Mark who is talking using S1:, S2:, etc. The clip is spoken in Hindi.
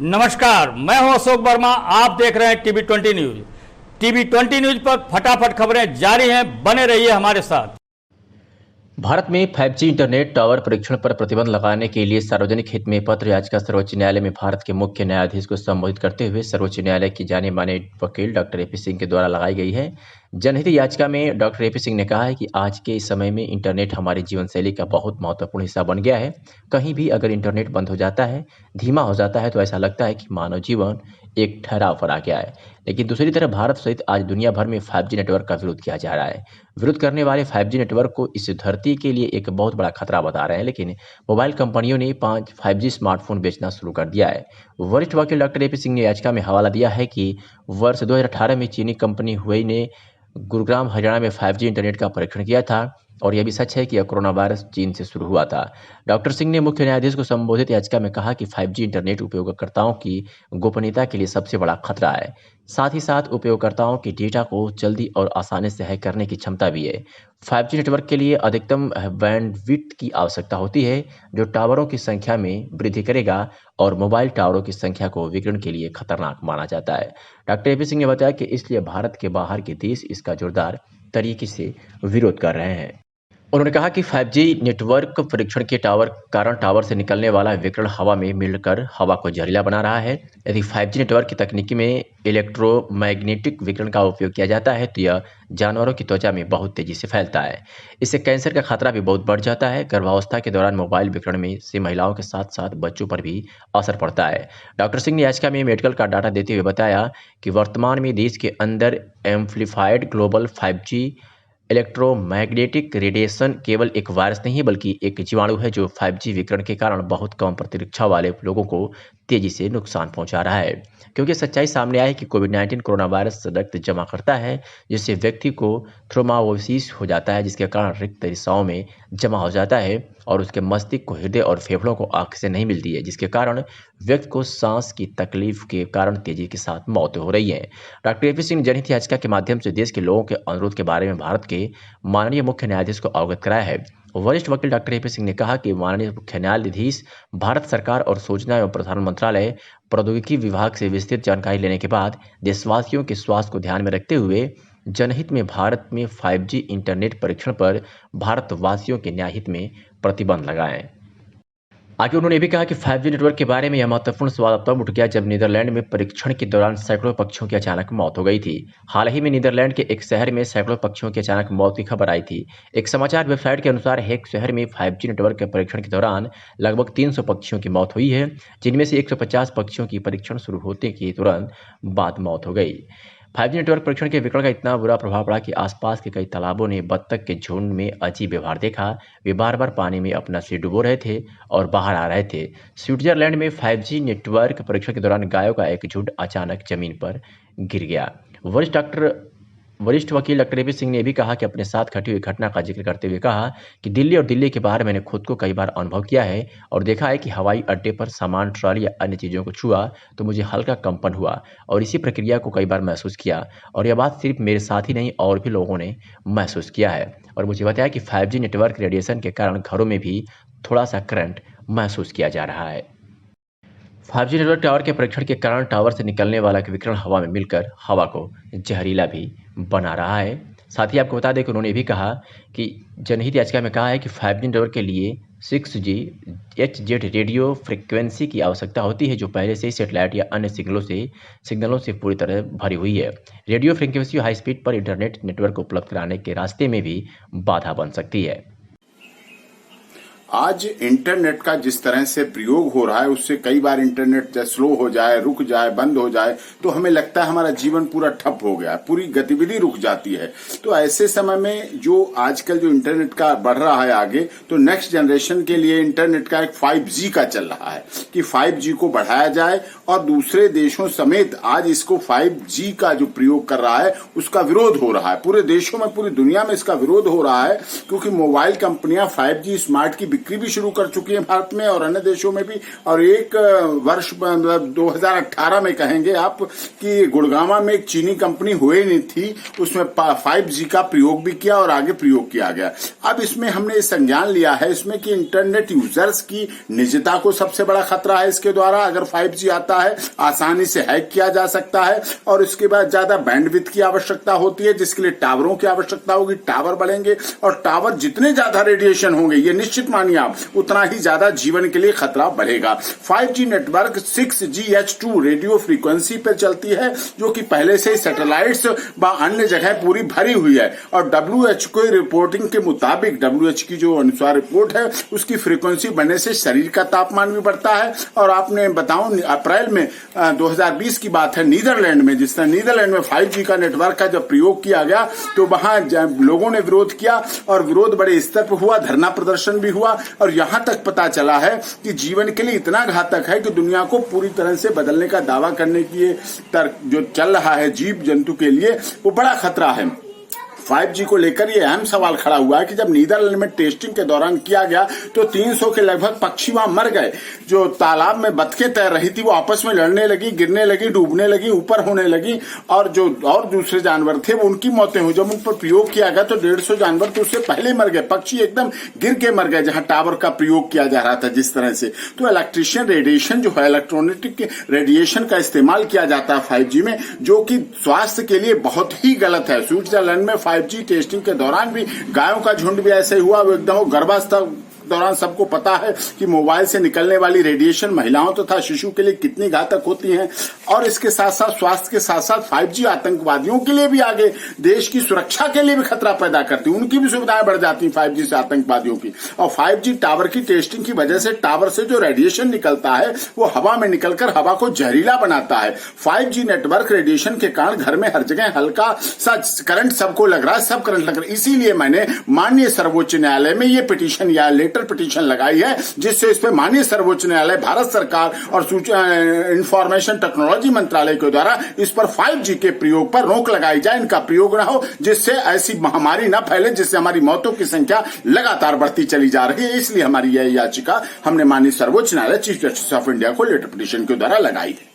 S1: नमस्कार, मैं हूं अशोक वर्मा। आप देख रहे हैं टीवी 20 न्यूज। टीवी 20 न्यूज पर फटाफट खबरें जारी हैं, बने रहिए हमारे साथ।
S2: भारत में 5G इंटरनेट टावर परीक्षण पर प्रतिबंध लगाने के लिए सार्वजनिक हित में पत्र याचिका सर्वोच्च न्यायालय में भारत के मुख्य न्यायाधीश को संबोधित करते हुए सर्वोच्च न्यायालय की जाने माने वकील डॉक्टर एपी सिंह के द्वारा लगाई गई है। जनहित याचिका में डॉक्टर एपी सिंह ने कहा है कि आज के इस समय में इंटरनेट हमारी जीवन शैली का बहुत महत्वपूर्ण हिस्सा बन गया है। कहीं भी अगर इंटरनेट बंद हो जाता है, धीमा हो जाता है, तो ऐसा लगता है कि मानव जीवन एक ठहराव पर आ गया है। लेकिन दूसरी तरफ भारत सहित आज दुनिया भर में 5G नेटवर्क का विरोध किया जा रहा है। विरोध करने वाले 5G नेटवर्क को इस धरती के लिए एक बहुत बड़ा खतरा बता रहे हैं, लेकिन मोबाइल कंपनियों ने 5G स्मार्टफोन बेचना शुरू कर दिया है। वरिष्ठ वकील डॉक्टर एपी सिंह ने याचिका में हवाला दिया है कि वर्ष 2018 में चीनी कंपनी हुई ने गुरुग्राम हरियाणा में 5G इंटरनेट का परीक्षण किया था और यह भी सच है कि यह कोरोना वायरस चीन से शुरू हुआ था। डॉक्टर सिंह ने मुख्य न्यायाधीश को संबोधित याचिका में कहा कि 5G इंटरनेट उपयोगकर्ताओं की गोपनीयता के लिए सबसे बड़ा खतरा है। साथ ही साथ उपयोगकर्ताओं के डेटा को जल्दी और आसानी से हैक करने की क्षमता भी है। 5G नेटवर्क के लिए अधिकतम बैंडविड्थ की आवश्यकता होती है, जो टावरों की संख्या में वृद्धि करेगा और मोबाइल टावरों की संख्या को विकिरण के लिए खतरनाक माना जाता है। डॉक्टर एपी सिंह ने बताया कि इसलिए भारत के बाहर के देश इसका जोरदार तरीके से विरोध कर रहे हैं। उन्होंने कहा कि 5G नेटवर्क परीक्षण के कारण टावर से निकलने वाला विकिरण हवा में मिलकर हवा को जहरीला बना रहा है। यदि 5G नेटवर्क की तकनीकी में इलेक्ट्रोमैग्नेटिक विकिरण का उपयोग किया जाता है तो यह जानवरों की त्वचा में बहुत तेजी से फैलता है। इससे कैंसर का खतरा भी बहुत बढ़ जाता है। गर्भावस्था के दौरान मोबाइल विकिरण में से महिलाओं के साथ साथ बच्चों पर भी असर पड़ता है। डॉक्टर सिंह ने याचिका में मेडिकल का डाटा देते हुए बताया कि वर्तमान में देश के अंदर amplified global 5G electromagnetic radiation केवल एक वायरस नहीं है, बल्कि एक जीवाणु है जो 5G विकिरण के कारण बहुत कम प्रतिरक्षा वाले लोगों को तेजी से नुकसान पहुंचा रहा है। क्योंकि सच्चाई सामने आई कि कोविड-19 कोरोना वायरस रक्त जमा करता है, जिससे व्यक्ति को थ्रोम्बोसिस हो जाता है, जिसके कारण रक्त रिसाव में जमा हो जाता है और उसके मस्तिष्क को, हृदय और फेफड़ों को ऑक्सीजन नहीं मिलती है, जिसके कारण व्यक्ति को सांस की तकलीफ के कारण तेजी के साथ मौत हो रही है। डॉक्टर एपी सिंह ने जनहित याचिका के माध्यम से देश के लोगों के अनुरोध के बारे में भारत के माननीय मुख्य न्यायाधीश को अवगत कराया है। वरिष्ठ वकील डॉक्टर एपी सिंह ने कहा कि माननीय मुख्य न्यायाधीश भारत सरकार और सूचना एवं प्रसारण मंत्रालय प्रौद्योगिकी विभाग से विस्तृत जानकारी लेने के बाद देशवासियों के स्वास्थ्य को ध्यान में रखते हुए जनहित में भारत में 5G इंटरनेट परीक्षण पर भारतवासियों के न्यायहित में प्रतिबंध लगाएं। आगे उन्होंने भी कहा कि 5G नेटवर्क के बारे में यह महत्वपूर्ण सवाल तब उठ गया जब नीदरलैंड में परीक्षण के दौरान सैकड़ों पक्षियों की अचानक मौत हो गई थी। हाल ही में नीदरलैंड के एक शहर में सैकड़ों पक्षियों की अचानक मौत की खबर आई थी। एक समाचार वेबसाइट के अनुसार हेग शहर में 5G नेटवर्क के परीक्षण के दौरान लगभग 300 पक्षियों की मौत हुई है, जिनमें से 150 पक्षियों की परीक्षण शुरू होते के तुरंत बाद मौत हो गई। 5G नेटवर्क परीक्षण के विकिरण का इतना बुरा प्रभाव पड़ा कि आसपास के कई तालाबों ने बत्तख के झुंड में अजीब व्यवहार देखा। वे बार बार पानी में अपना सिर डुबो रहे थे और बाहर आ रहे थे। स्विट्जरलैंड में 5G नेटवर्क परीक्षण के दौरान गायों का एक झुंड अचानक जमीन पर गिर गया। वरिष्ठ वकील डॉक्टर एपी सिंह ने भी कहा कि अपने साथ घटी हुई घटना का जिक्र करते हुए कहा कि दिल्ली और दिल्ली के बाहर मैंने खुद को कई बार अनुभव किया है और देखा है कि हवाई अड्डे पर सामान, ट्रॉली या अन्य चीज़ों को छुआ तो मुझे हल्का कंपन हुआ और इसी प्रक्रिया को कई बार महसूस किया। और यह बात सिर्फ मेरे साथ ही नहीं, और भी लोगों ने महसूस किया है। और मुझे बताया कि 5G नेटवर्क रेडिएशन के कारण घरों में भी थोड़ा सा करंट महसूस किया जा रहा है। 5G नेटवर्क टावर के परीक्षण के कारण टावर से निकलने वाला विकिरण हवा में मिलकर हवा को जहरीला भी बना रहा है। साथ ही आपको बता दें कि उन्होंने भी कहा कि जनहित याचिका में कहा है कि 5G नेटवर्क के लिए 6G HZ रेडियो फ्रिक्वेंसी की आवश्यकता होती है, जो पहले से ही सेटेलाइट या अन्य सिग्नलों से पूरी तरह भरी हुई है। रेडियो फ्रिक्वेंसी हाई स्पीड पर इंटरनेट नेटवर्क उपलब्ध कराने के रास्ते में भी बाधा बन सकती है।
S3: आज इंटरनेट का जिस तरह से प्रयोग हो रहा है, उससे कई बार इंटरनेट स्लो हो जाए, रुक जाए, बंद हो जाए तो हमें लगता है हमारा जीवन पूरा ठप हो गया, पूरी गतिविधि रुक जाती है। तो ऐसे समय में जो आजकल जो इंटरनेट का बढ़ रहा है आगे, तो नेक्स्ट जनरेशन के लिए इंटरनेट का एक 5G का चल रहा है कि 5G को बढ़ाया जाए और दूसरे देशों समेत आज इसको 5G का जो प्रयोग कर रहा है उसका विरोध हो रहा है। पूरे देशों में, पूरी दुनिया में इसका विरोध हो रहा है, क्योंकि मोबाइल कंपनियां 5G स्मार्ट की बिक्री भी शुरू कर चुकी है भारत में और अन्य देशों में भी। और एक वर्ष 2018 में कहेंगे आप कि गुड़गांव में एक चीनी कंपनी हुई नहीं थी, उसमें 5G का प्रयोग भी किया और आगे प्रयोग किया गया। अब इसमें हमने संज्ञान लिया है इसमें कि इंटरनेट यूजर्स की निजता को सबसे बड़ा खतरा है इसके द्वारा। अगर 5G आता है आसानी से हैक किया जा सकता है और इसके बाद ज्यादा बैंडविड्थ की आवश्यकता होती है, जिसके लिए टावरों की आवश्यकता होगी। टावर बढ़ेंगे और टावर जितने ज्यादा रेडिएशन होंगे, ये निश्चित मानिए आप, उतना ही ज्यादा जीवन के लिए खतरा बढ़ेगा। 5G network 6GH2 radio frequency पर चलती है, जो कि पहले से सैटेलाइट्स व अन्य जगह पूरी भरी हुई है। और WHO की रिपोर्टिंग के मुताबिक, WHO की जो अनुसार रिपोर्ट है, उसकी फ्रीक्वेंसी बढ़ने से शरीर का तापमान भी बढ़ता है। और आपने बताऊं अप्रैल में 2020 की बात है, नीदरलैंड में, जिस तरह नीदरलैंड में 5G का नेटवर्क का जब प्रयोग किया गया तो वहां लोगों ने विरोध किया और विरोध बड़े स्तर पर हुआ, धरना प्रदर्शन भी हुआ। और यहां तक पता चला है कि जीवन के लिए इतना घातक है कि दुनिया को पूरी तरह से बदलने का दावा करने की ये तर्क जो चल रहा है जीव जंतु के लिए, वो बड़ा खतरा है। 5G को लेकर ये अहम सवाल खड़ा हुआ है कि जब नीदरलैंड में टेस्टिंग के दौरान किया गया तो 300 के लगभग पक्षी वहां मर गए। जो तालाब में बतखें तैर रही थी वो आपस में लड़ने लगी, गिरने लगी, डूबने लगी, ऊपर होने लगी। और जो और दूसरे जानवर थे वो उनकी मौतें हुई। जब उन पर प्रयोग किया गया तो 150 जानवर तो उससे पहले मर गए, पक्षी एकदम गिर के मर गए जहां टावर का प्रयोग किया जा रहा था जिस तरह से। तो इलेक्ट्रिशियन रेडिएशन जो है, इलेक्ट्रॉनिक रेडिएशन का इस्तेमाल किया जाता है 5G में, जो कि स्वास्थ्य के लिए बहुत ही गलत है। स्विट्जरलैंड में 5G टेस्टिंग के दौरान भी गायों का झुंड भी ऐसे हुआ, वो एकदम गर्भावस्था दौरान सबको पता है कि मोबाइल से निकलने वाली रेडिएशन महिलाओं तथा शिशु के लिए कितनी घातक होती हैं। और इसके साथ साथ स्वास्थ्य के साथ साथ 5G आतंकवादियों के लिए भी आगे देश की सुरक्षा के लिए भी खतरा पैदा करती है, उनकी भी सुविधाएं बढ़ जाती हैं 5G से आतंकवादियों की। और 5G टावर की टेस्टिंग की वजह से टावर से जो रेडिएशन निकलता है वो हवा में निकलकर हवा को जहरीला बनाता है। 5G नेटवर्क रेडिएशन के कारण घर में हर जगह हल्का सा करंट सबको लग रहा है, सब करंट लग रहा है। इसीलिए मैंने माननीय सर्वोच्च न्यायालय में ये पिटीशन या लेटर पिटीशन लगाई है, जिससे इस पे माननीय सर्वोच्च न्यायालय, भारत सरकार और इंफॉर्मेशन टेक्नोलॉजी मंत्रालय के द्वारा इस पर 5G के प्रयोग पर रोक लगाई जाए, इनका प्रयोग न हो, जिससे ऐसी महामारी न फैले जिससे हमारी मौतों की संख्या लगातार बढ़ती चली जा रही है। इसलिए हमारी यह याचिका हमने माननीय सर्वोच्च न्यायालय चीफ जस्टिस ऑफ इंडिया को लेटर पिटीशन के द्वारा लगाई है।